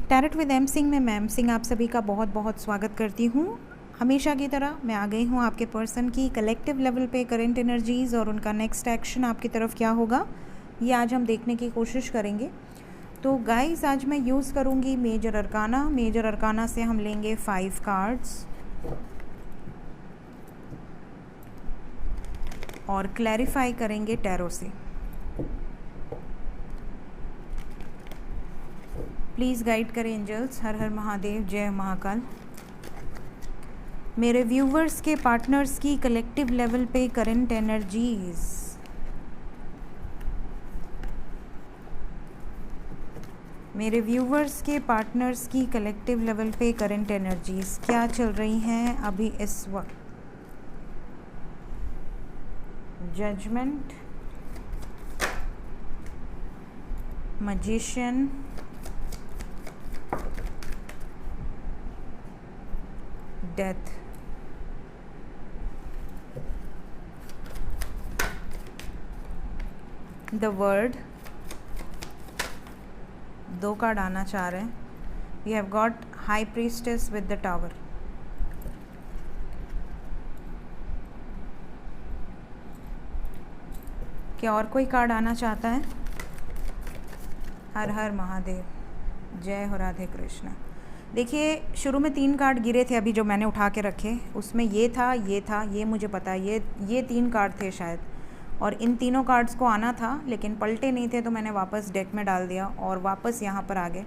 Tarot with M Singh में ma'am Singh आप सभी का बहुत बहुत स्वागत करती हूँ। हमेशा की तरह मैं आ गई हूँ आपके पर्सन की कलेक्टिव लेवल पे करंट एनर्जीज़ और उनका नेक्स्ट एक्शन आपकी तरफ क्या होगा ये आज हम देखने की कोशिश करेंगे। तो गाइस आज मैं यूज़ करूँगी मेजर अरकाना। मेजर अरकाना से हम लेंगे 5 कार्ड्स और क्लैरिफाई करेंगे टैरो से। प्लीज़ गाइड करें एंजल्स। हर हर महादेव, जय महाकाल। मेरे व्यूवर्स के पार्टनर्स की कलेक्टिव लेवल पे करंट एनर्जीज, मेरे व्यूवर्स के पार्टनर्स की कलेक्टिव लेवल पे करंट एनर्जीज क्या चल रही हैं अभी इस वक्त। Judgement, magician, death. The world, 2 card आना चाह रहे हैं। We have got high priestess with the tower. क्या और कोई कार्ड आना चाहता है? हर हर महादेव, जय हो राधे कृष्ण। देखिए शुरू में 3 कार्ड गिरे थे अभी जो मैंने उठा के रखे, उसमें ये था, ये मुझे पता है, ये 3 कार्ड थे शायद, और इन तीनों कार्ड्स को आना था लेकिन पलटे नहीं थे तो मैंने वापस डेक में डाल दिया और वापस यहाँ पर आ गए।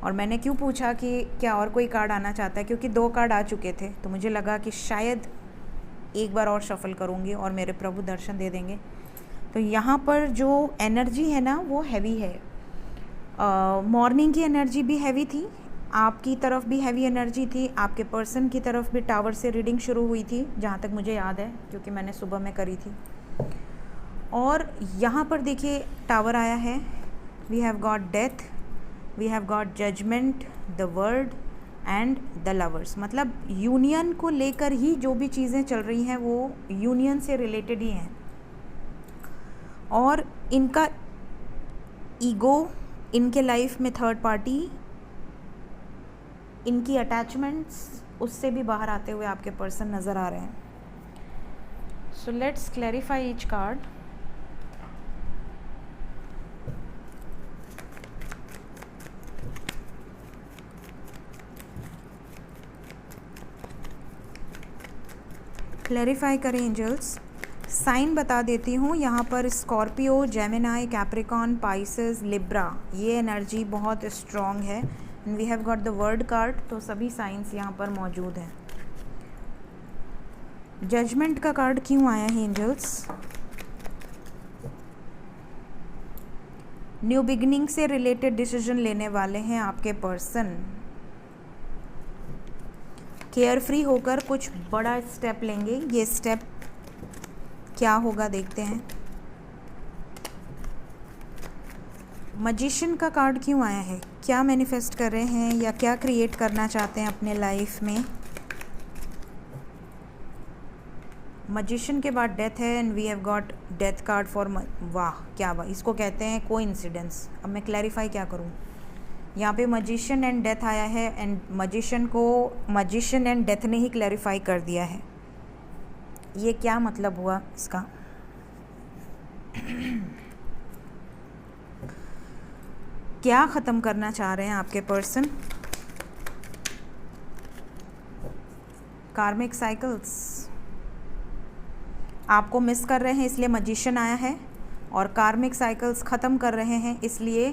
और मैंने क्यों पूछा कि क्या और कोई कार्ड आना चाहता है, क्योंकि 2 कार्ड आ चुके थे तो मुझे लगा कि शायद एक बार और शफल करूँगी और मेरे प्रभु दर्शन दे देंगे। तो यहाँ पर जो एनर्जी है ना वो हैवी है। मॉर्निंग की एनर्जी भी हैवी थी, आपकी तरफ भी हैवी एनर्जी थी, आपके पर्सन की तरफ भी टावर से रीडिंग शुरू हुई थी जहाँ तक मुझे याद है, क्योंकि मैंने सुबह में करी थी। और यहाँ पर देखिए टावर आया है। We have got death, we have got judgement, the world and the lovers. मतलब यूनियन को लेकर ही जो भी चीज़ें चल रही हैं वो यूनियन से रिलेटेड ही हैं। और इनका ईगो, इनके लाइफ में थर्ड पार्टी, इनकी अटैचमेंट्स, उससे भी बाहर आते हुए आपके पर्सन नज़र आ रहे हैं। So let's clarify each card. Clarify करें एंजल्स। साइन बता देती हूँ, यहाँ पर Scorpio, Gemini, Capricorn, Pisces, Libra, ये एनर्जी बहुत स्ट्रॉन्ग है। We have got the world card, तो सभी साइंस यहाँ पर मौजूद हैं। जजमेंट का कार्ड क्यों आया है एंजल्स? न्यू बिगिनिंग से रिलेटेड डिसीजन लेने वाले हैं आपके पर्सन। केयर फ्री होकर कुछ बड़ा स्टेप लेंगे। ये स्टेप क्या होगा देखते हैं। मैजिशियन का कार्ड क्यों आया है? क्या मैनिफेस्ट कर रहे हैं या क्या क्रिएट करना चाहते हैं अपने लाइफ में? मैजिशियन के बाद डेथ है and we have got death card for, वाह क्या वाह, इसको कहते हैं कोइंसिडेंस। अब मैं क्लैरिफाई क्या करूं। यहाँ पे मैजिशियन एंड डेथ आया है एंड मैजिशियन को मैजिशियन एंड डेथ ने ही क्लैरिफाई कर दिया है। ये क्या मतलब हुआ इसका? क्या ख़त्म करना चाह रहे हैं आपके पर्सन? कार्मिक साइकिल्स आपको मिस कर रहे हैं इसलिए मैजिशियन आया है, और कार्मिक साइकिल्स ख़त्म कर रहे हैं इसलिए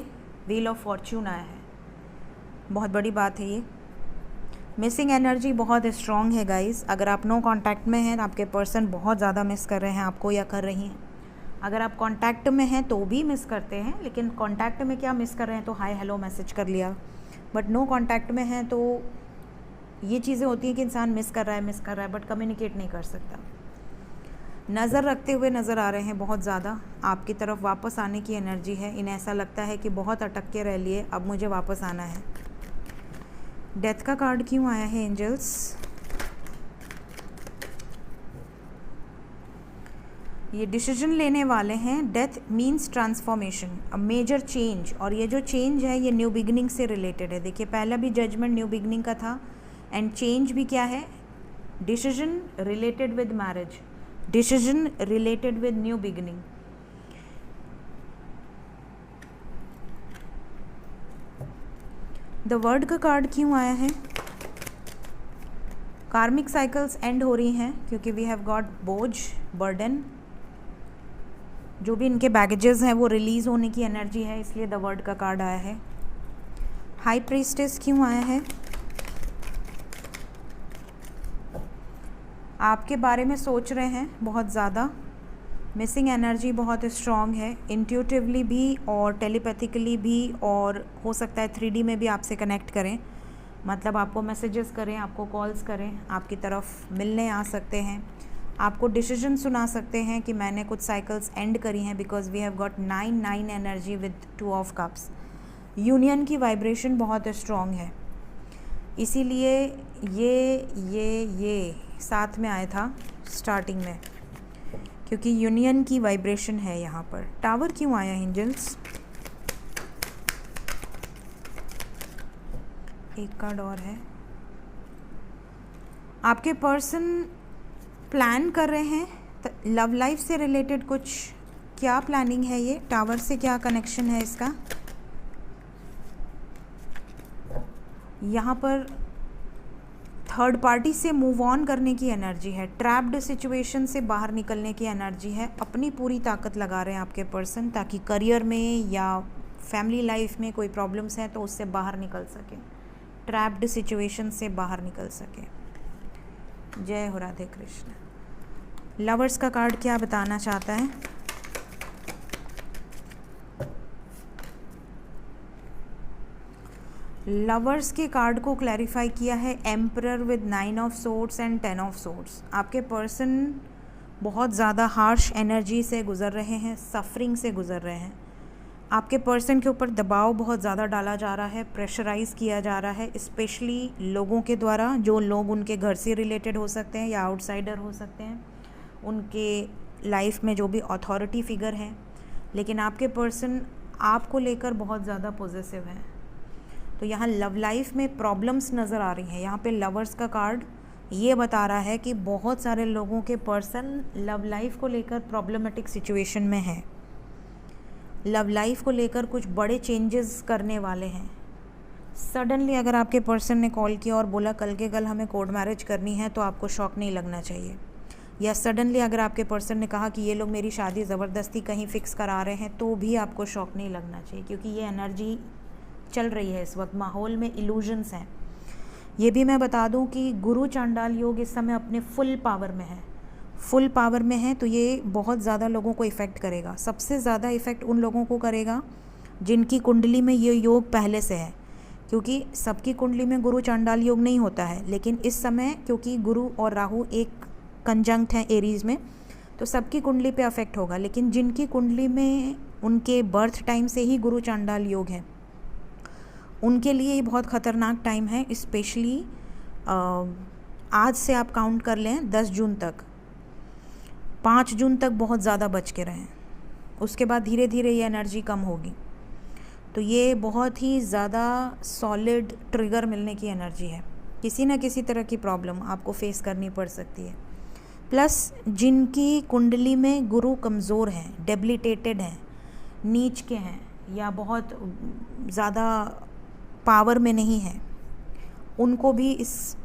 व्हील ऑफ फॉर्च्यून आया है। बहुत बड़ी बात है ये। मिसिंग एनर्जी बहुत स्ट्रॉन्ग है गाइस। अगर आप नो कांटेक्ट में हैं तो आपके पर्सन बहुत ज़्यादा मिस कर रहे हैं आपको या कर रही हैं। अगर आप कांटेक्ट में हैं तो भी मिस करते हैं, लेकिन कांटेक्ट में क्या मिस कर रहे हैं तो हाय हेलो मैसेज कर लिया, बट नो कांटेक्ट में हैं तो ये चीज़ें होती हैं कि इंसान मिस कर रहा है बट कम्युनिकेट नहीं कर सकता। नज़र रखते हुए नज़र आ रहे हैं बहुत ज़्यादा, आपकी तरफ वापस आने की एनर्जी है। इन्हें ऐसा लगता है कि बहुत अटक के रह लिए, अब मुझे वापस आना है। डेथ का कार्ड क्यों आया है एंजल्स? ये डिसीजन लेने वाले हैं। Death means transformation, a major change, और ये जो चेंज है ये न्यू बिगनिंग से रिलेटेड है। देखिए पहला भी जजमेंट न्यू बिगनिंग का था, एंड चेंज भी क्या है, decision related with marriage, decision related with new beginning. The word का कार्ड क्यों आया है? कार्मिक साइकिल्स एंड हो रही हैं क्योंकि वी हैव गॉट बोझ, बर्डन, जो भी इनके बैगेजेस हैं वो रिलीज़ होने की एनर्जी है, इसलिए द वर्ड का कार्ड आया है। हाई प्रीस्टेस क्यों आया है? आपके बारे में सोच रहे हैं बहुत ज़्यादा, मिसिंग एनर्जी बहुत स्ट्रॉन्ग है, इंट्यूटिवली भी और टेलीपैथिकली भी, और हो सकता है 3D में भी आपसे कनेक्ट करें, मतलब आपको मैसेजेस करें, आपको कॉल्स करें, आपकी तरफ मिलने आ सकते हैं, आपको डिसीजन सुना सकते हैं कि मैंने कुछ साइकिल्स एंड करी हैं, because we have got 9 energy with 2 of cups. Union की वाइब्रेशन बहुत स्ट्रॉन्ग है, इसीलिए ये साथ में आया था स्टार्टिंग में, क्योंकि यूनियन की वाइब्रेशन है यहाँ पर। टावर क्यों आया एंजल्स? एक कार्ड और है। आपके पर्सन प्लान कर रहे हैं लव लाइफ से रिलेटेड कुछ, क्या प्लानिंग है ये? टावर से क्या कनेक्शन है इसका? यहाँ पर थर्ड पार्टी से मूव ऑन करने की एनर्जी है, ट्रैप्ड सिचुएशन से बाहर निकलने की एनर्जी है। अपनी पूरी ताकत लगा रहे हैं आपके पर्सन ताकि करियर में या फैमिली लाइफ में कोई प्रॉब्लम्स हैं तो उससे बाहर निकल सके, ट्रैप्ड सिचुएशन से बाहर निकल सके। जय हो राधे कृष्ण। लवर्स का कार्ड क्या बताना चाहता है? लवर्स के कार्ड को क्लैरिफाई किया है emperor with 9 of swords and 10 of swords. आपके पर्सन बहुत ज़्यादा हार्श एनर्जी से गुज़र रहे हैं, सफरिंग से गुज़र रहे हैं। आपके पर्सन के ऊपर दबाव बहुत ज़्यादा डाला जा रहा है, प्रेशराइज़ किया जा रहा है, स्पेशली लोगों के द्वारा, जो लोग उनके घर से रिलेटेड हो सकते हैं या आउटसाइडर हो सकते हैं, उनके लाइफ में जो भी अथॉरिटी फिगर हैं। लेकिन आपके पर्सन आपको लेकर बहुत ज़्यादा पॉजिटिव हैं। तो यहाँ लव लाइफ में प्रॉब्लम्स नज़र आ रही हैं। यहाँ पे लवर्स का कार्ड ये बता रहा है कि बहुत सारे लोगों के पर्सन लव लाइफ को लेकर प्रॉब्लमेटिक सिचुएशन में हैं, लव लाइफ को लेकर कुछ बड़े चेंजेस करने वाले हैं। सडनली अगर आपके पर्सन ने कॉल किया और बोला कल के कल हमें कोर्ट मैरिज करनी है, तो आपको शॉक नहीं लगना चाहिए। या सडनली अगर आपके पर्सन ने कहा कि ये लोग मेरी शादी ज़बरदस्ती कहीं फ़िक्स करा रहे हैं, तो भी आपको शॉक नहीं लगना चाहिए, क्योंकि ये एनर्जी चल रही है इस वक्त, माहौल में इल्यूजन्स हैं। ये भी मैं बता दूं कि गुरु चांडाल योग इस समय अपने फुल पावर में है, फुल पावर में है, तो ये बहुत ज़्यादा लोगों को इफ़ेक्ट करेगा। सबसे ज़्यादा इफ़ेक्ट उन लोगों को करेगा जिनकी कुंडली में ये योग पहले से है, क्योंकि सबकी कुंडली में गुरु चांडाल योग नहीं होता है। लेकिन इस समय क्योंकि गुरु और राहु एक कंजंक्ट हैं एरीज़ में, तो सबकी कुंडली पे अफेक्ट होगा। लेकिन जिनकी कुंडली में उनके बर्थ टाइम से ही गुरु चांडाल योग है, उनके लिए ये बहुत ख़तरनाक टाइम है। स्पेशली आज से आप काउंट कर लें 10 जून तक, 5 जून तक बहुत ज़्यादा बच के रहें, उसके बाद धीरे धीरे ये एनर्जी कम होगी। तो ये बहुत ही ज़्यादा सॉलिड ट्रिगर मिलने की एनर्जी है। किसी न किसी तरह की प्रॉब्लम आपको फेस करनी पड़ सकती है। प्लस जिनकी कुंडली में गुरु कमज़ोर हैं, डेबिलिटेटेड हैं, नीच के हैं, या बहुत ज़्यादा पावर में नहीं है, उनको भी इस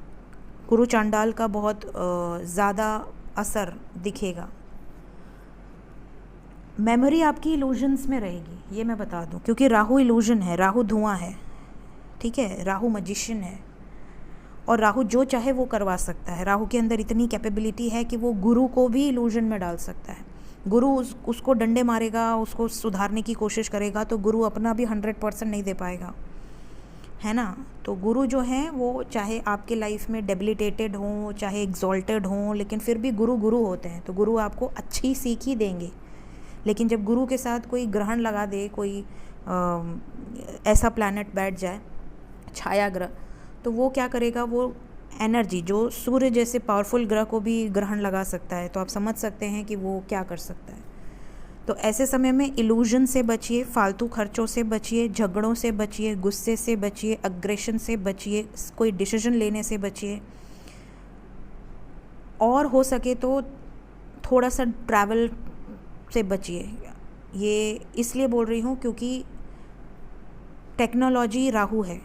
गुरु चांडाल का बहुत ज़्यादा असर दिखेगा। मेमोरी आपकी इल्यूजन्स में रहेगी, ये मैं बता दूं, क्योंकि राहु इल्यूजन है, राहु धुआं है, ठीक है, राहु मैजिशियन है, और राहु जो चाहे वो करवा सकता है। राहु के अंदर इतनी कैपेबिलिटी है कि वो गुरु को भी इल्यूजन में डाल सकता है। गुरु उसको डंडे मारेगा, उसको सुधारने की कोशिश करेगा, तो गुरु अपना भी 100% नहीं दे पाएगा, है ना। तो गुरु जो हैं वो चाहे आपके लाइफ में डेबिलिटेटेड हों, चाहे एग्जॉल्टेड हों, लेकिन फिर भी गुरु गुरु होते हैं। तो गुरु आपको अच्छी सीख ही देंगे। लेकिन जब गुरु के साथ कोई ग्रहण लगा दे, कोई ऐसा प्लैनेट बैठ जाए, छाया ग्रह, तो वो क्या करेगा, वो एनर्जी जो सूर्य जैसे पावरफुल ग्रह को भी ग्रहण लगा सकता है, तो आप समझ सकते हैं कि वो क्या कर सकता है। तो ऐसे समय में इल्यूजन से बचिए, फालतू खर्चों से बचिए, झगड़ों से बचिए, गुस्से से बचिए, अग्रेशन से बचिए, कोई डिसीजन लेने से बचिए, और हो सके तो थोड़ा सा ट्रैवल से बचिए। ये इसलिए बोल रही हूँ क्योंकि टेक्नोलॉजी राहु है।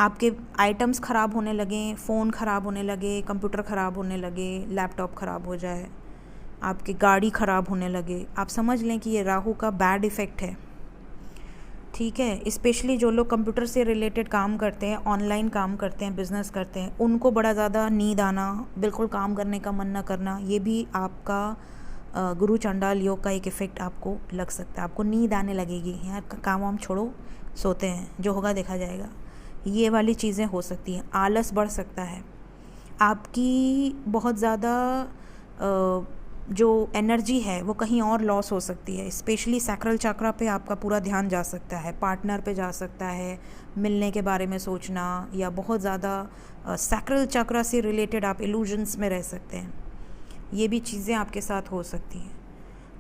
आपके आइटम्स ख़राब होने लगे, फ़ोन ख़राब होने लगे, कंप्यूटर ख़राब होने लगे, लैपटॉप ख़राब हो जाए, आपकी गाड़ी ख़राब होने लगे, आप समझ लें कि ये राहु का बैड इफ़ेक्ट है। ठीक है, स्पेशली जो लोग कंप्यूटर से रिलेटेड काम करते हैं, ऑनलाइन काम करते हैं, बिज़नेस करते हैं, उनको बड़ा ज़्यादा नींद आना, बिल्कुल काम करने का मन ना करना, ये भी आपका गुरु चंडाल योग का एक इफ़ेक्ट आपको लग सकता है। आपको नींद आने लगेगी, यार काम वाम छोड़ो, सोते हैं, जो होगा देखा जाएगा, ये वाली चीज़ें हो सकती हैं। आलस बढ़ सकता है, आपकी बहुत ज़्यादा जो एनर्जी है वो कहीं और लॉस हो सकती है। स्पेशली सैक्रल चक्रा पे आपका पूरा ध्यान जा सकता है, पार्टनर पे जा सकता है, मिलने के बारे में सोचना, या बहुत ज़्यादा सैक्रल चक्रा से रिलेटेड आप इल्यूजन्स में रह सकते हैं। ये भी चीज़ें आपके साथ हो सकती हैं।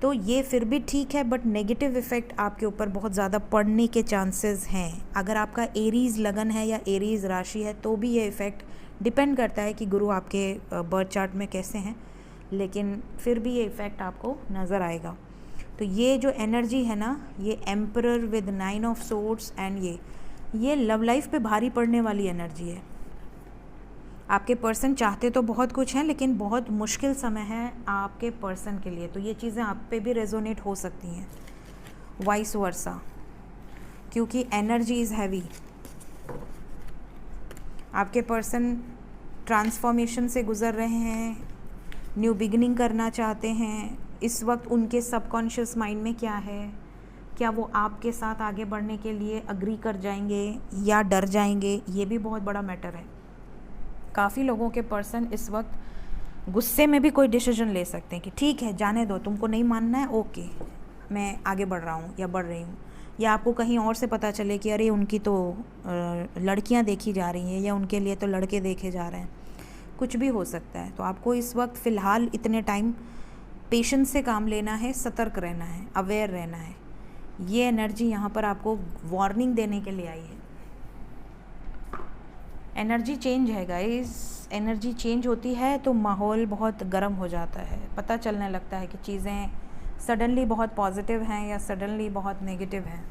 तो ये फिर भी ठीक है, बट नेगेटिव इफ़ेक्ट आपके ऊपर बहुत ज़्यादा पड़ने के चांसेस हैं। अगर आपका एरीज़ लगन है या एरीज़ राशि है तो भी ये इफ़ेक्ट डिपेंड करता है कि गुरु आपके बर्थ चार्ट में कैसे हैं, लेकिन फिर भी ये इफ़ेक्ट आपको नज़र आएगा। तो ये जो एनर्जी है ना, ये emperor with 9 of swords and ये लव लाइफ पे भारी पड़ने वाली एनर्जी है। आपके पर्सन चाहते तो बहुत कुछ हैं, लेकिन बहुत मुश्किल समय है आपके पर्सन के लिए। तो ये चीज़ें आप पे भी रेजोनेट हो सकती हैं, वाइस वर्सा, क्योंकि एनर्जी इज़ हैवी। आपके पर्सन ट्रांसफॉर्मेशन से गुज़र रहे हैं, न्यू बिगिनिंग करना चाहते हैं। इस वक्त उनके सबकॉन्शियस माइंड में क्या है, क्या वो आपके साथ आगे बढ़ने के लिए अग्री कर जाएंगे या डर जाएंगे, ये भी बहुत बड़ा मैटर है। काफ़ी लोगों के पर्सन इस वक्त गुस्से में भी कोई डिसीजन ले सकते हैं कि ठीक है जाने दो, तुमको नहीं मानना है, ओके मैं आगे बढ़ रहा हूँ या बढ़ रही हूँ। या आपको कहीं और से पता चले कि अरे उनकी तो लड़कियाँ देखी जा रही हैं, या उनके लिए तो लड़के देखे जा रहे हैं, कुछ भी हो सकता है। तो आपको इस वक्त फ़िलहाल इतने टाइम पेशेंस से काम लेना है, सतर्क रहना है, अवेयर रहना है। ये एनर्जी यहाँ पर आपको वार्निंग देने के लिए आई है। एनर्जी चेंज है गाइस, एनर्जी चेंज होती है तो माहौल बहुत गर्म हो जाता है, पता चलने लगता है कि चीज़ें सडनली बहुत पॉजिटिव हैं या सडनली बहुत नेगेटिव हैं।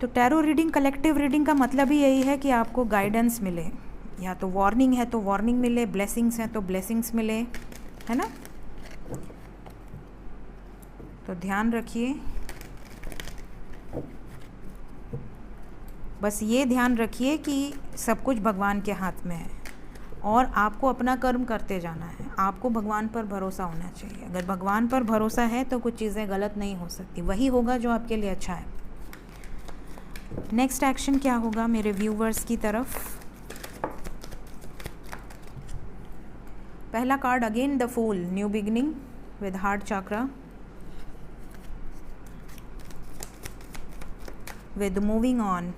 तो टैरो रीडिंग, कलेक्टिव रीडिंग का मतलब ही यही है कि आपको गाइडेंस मिले, या तो वार्निंग है तो वार्निंग मिले, ब्लेसिंग्स हैं तो ब्लेसिंग्स मिले, है ना। तो ध्यान रखिए, बस ये ध्यान रखिए कि सब कुछ भगवान के हाथ में है और आपको अपना कर्म करते जाना है। आपको भगवान पर भरोसा होना चाहिए। अगर भगवान पर भरोसा है तो कुछ चीज़ें गलत नहीं हो सकती, वही होगा जो आपके लिए अच्छा है। नेक्स्ट एक्शन क्या होगा मेरे व्यूवर्स की तरफ? पहला card again the fool, new beginning with heart chakra, with moving on.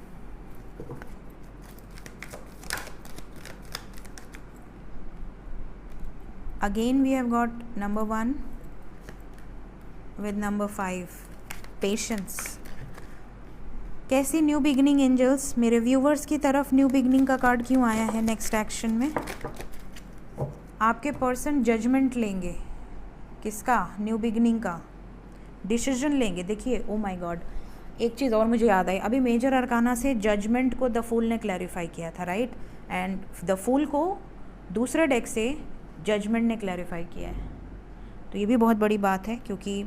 Again we have got number 1 with number 5, patience. कैसी न्यू बिगिनिंग एंजल्स मेरे व्यूवर्स की तरफ न्यू बिगिनिंग का कार्ड क्यों आया है नेक्स्ट एक्शन में? आपके पर्सन जजमेंट लेंगे, किसका? न्यू बिगिनिंग का डिसीजन लेंगे। देखिए, ओ माय गॉड, एक चीज़ और मुझे याद आई, अभी मेजर अरकाना से जजमेंट को द फूल ने क्लैरिफाई किया था, राइट, एंड द फूल को दूसरे डेक से जजमेंट ने क्लैरिफाई किया है। तो ये भी बहुत बड़ी बात है, क्योंकि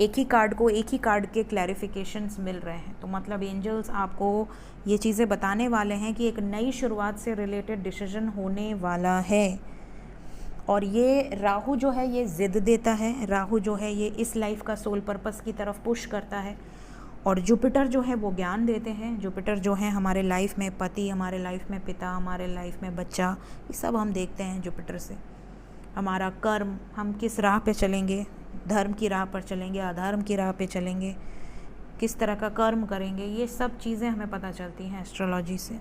एक ही कार्ड को एक ही कार्ड के क्लैरिफिकेशंस मिल रहे हैं। तो मतलब एंजल्स आपको ये चीज़ें बताने वाले हैं कि एक नई शुरुआत से रिलेटेड डिसीजन होने वाला है। और ये राहु जो है ये ज़िद देता है, राहु जो है ये इस लाइफ का सोल पर्पस की तरफ पुश करता है, और जुपिटर जो है वो ज्ञान देते हैं। जुपिटर जो है हमारे लाइफ में पति, हमारे लाइफ में पिता, हमारे लाइफ में बच्चा, ये सब हम देखते हैं जुपिटर से। हमारा कर्म, हम किस राह पे चलेंगे, धर्म की राह पर चलेंगे, अधर्म की राह पे चलेंगे, किस तरह का कर्म करेंगे, ये सब चीज़ें हमें पता चलती हैं एस्ट्रोलॉजी से।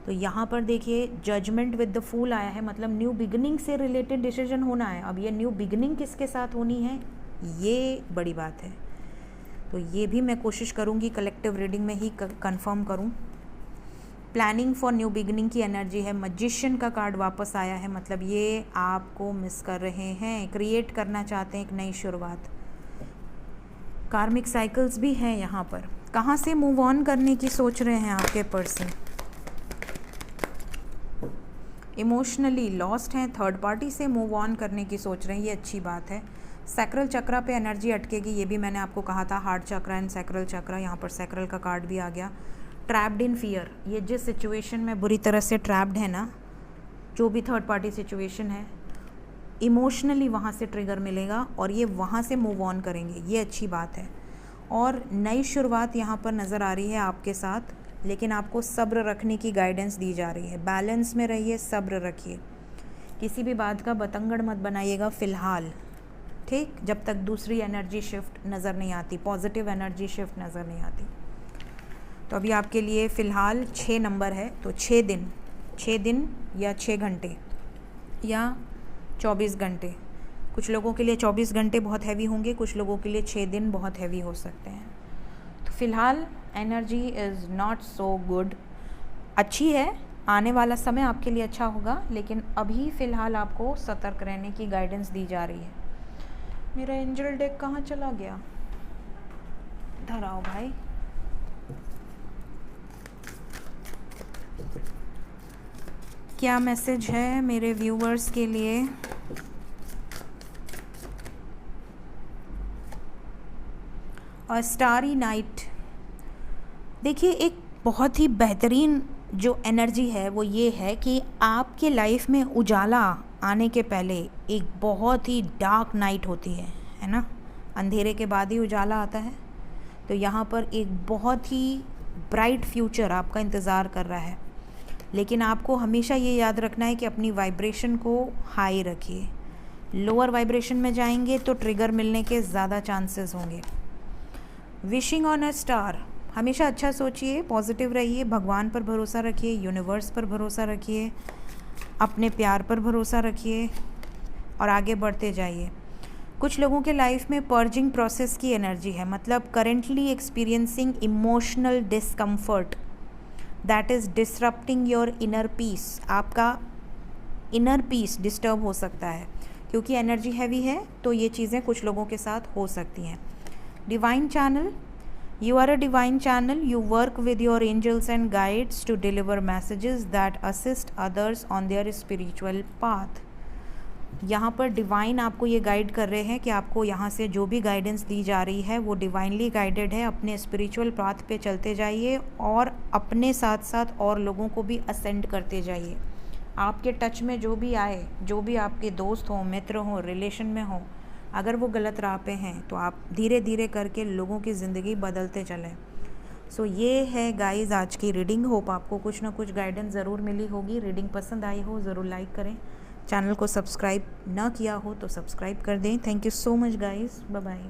तो यहाँ पर देखिए जजमेंट विद द फूल आया है, मतलब न्यू बिगिनिंग से रिलेटेड डिसीजन होना है। अब ये न्यू बिगिनिंग किसके साथ होनी है, ये बड़ी बात है। तो ये भी मैं कोशिश करूँगी कलेक्टिव रीडिंग में ही कंफर्म करूँ। प्लानिंग फॉर न्यू बिगिनिंग की एनर्जी है। मैजिशियन का कार्ड वापस आया है, मतलब ये आपको मिस कर रहे हैं, क्रिएट करना चाहते हैं एक नई शुरुआत। कार्मिक साइकिल्स भी हैं यहाँ पर। कहाँ से मूव ऑन करने की सोच रहे हैं आपके पर्सन, इमोशनली लॉस्ट हैं, थर्ड पार्टी से मूव ऑन करने की सोच रहे हैं, ये अच्छी बात है। सैक्रल चक्रा पे एनर्जी अटकेगी, ये भी मैंने आपको कहा था, हार्ट चक्रा एंड सैक्रल चक्रा। यहाँ पर सैक्रल का कार्ड भी आ गया। ट्रैप्ड इन फियर, ये जिस सिचुएशन में बुरी तरह से ट्रैप्ड है ना, जो भी थर्ड पार्टी सिचुएशन है, इमोशनली वहाँ से ट्रिगर मिलेगा और ये वहाँ से मूव ऑन करेंगे, ये अच्छी बात है। और नई शुरुआत यहाँ पर नज़र आ रही है आपके साथ, लेकिन आपको सब्र रखने की गाइडेंस दी जा रही है। बैलेंस में रहिए, सब्र रखिए, किसी भी बात का बतंगड़ मत बनाइएगा फ़िलहाल, ठीक, जब तक दूसरी एनर्जी शिफ्ट नज़र नहीं आती, पॉजिटिव एनर्जी शिफ्ट नज़र नहीं आती। तो अभी आपके लिए फ़िलहाल 6 नंबर है, तो 6 दिन या 6 घंटे या 24 घंटे। कुछ लोगों के लिए 24 घंटे बहुत हैवी होंगे, कुछ लोगों के लिए 6 दिन बहुत हैवी हो सकते हैं। तो फ़िलहाल energy is not so good, अच्छी है, आने वाला समय आपके लिए अच्छा होगा, लेकिन अभी फ़िलहाल आपको सतर्क रहने की गाइडेंस दी जा रही है। मेरा एंजल डेक कहाँ चला गया, इधर आओ भाई। क्या मैसेज है मेरे व्यूवर्स के लिए? अ स्टारी नाइट। देखिए एक बहुत ही बेहतरीन जो एनर्जी है वो ये है कि आपके लाइफ में उजाला आने के पहले एक बहुत ही डार्क नाइट होती है ना, अंधेरे के बाद ही उजाला आता है। तो यहाँ पर एक बहुत ही ब्राइट फ्यूचर आपका इंतज़ार कर रहा है, लेकिन आपको हमेशा ये याद रखना है कि अपनी वाइब्रेशन को हाई रखिए। लोअर वाइब्रेशन में जाएंगे तो ट्रिगर मिलने के ज़्यादा चांसेस होंगे। विशिंग ऑन अ स्टार, हमेशा अच्छा सोचिए, पॉजिटिव रहिए, भगवान पर भरोसा रखिए, यूनिवर्स पर भरोसा रखिए, अपने प्यार पर भरोसा रखिए और आगे बढ़ते जाइए। कुछ लोगों के लाइफ में पर्जिंग प्रोसेस की एनर्जी है, मतलब currently experiencing emotional discomfort that is disrupting your inner peace. आपका इनर पीस डिस्टर्ब हो सकता है क्योंकि एनर्जी हैवी है, तो ये चीज़ें कुछ लोगों के साथ हो सकती हैं। Divine channel, you are a divine channel, you work with your angels and guides to deliver messages that assist others on their spiritual path। यहाँ पर डिवाइन आपको ये गाइड कर रहे हैं कि आपको यहाँ से जो भी गाइडेंस दी जा रही है वो डिवाइनली गाइडेड है। अपने स्पिरिचुअल पाथ पे चलते जाइए और अपने साथ साथ और लोगों को भी असेंड करते जाइए। आपके टच में जो भी आए, जो भी आपके दोस्त हों, मित्र हों, रिलेशन में हों, अगर वो गलत राह पे हैं तो आप धीरे धीरे करके लोगों की ज़िंदगी बदलते चलें। सो ये है गाइस आज की रीडिंग। होप आपको कुछ ना कुछ गाइडेंस ज़रूर मिली होगी। रीडिंग पसंद आई हो ज़रूर लाइक करें, चैनल को सब्सक्राइब ना किया हो तो सब्सक्राइब कर दें। Thank you so much guys, bye bye.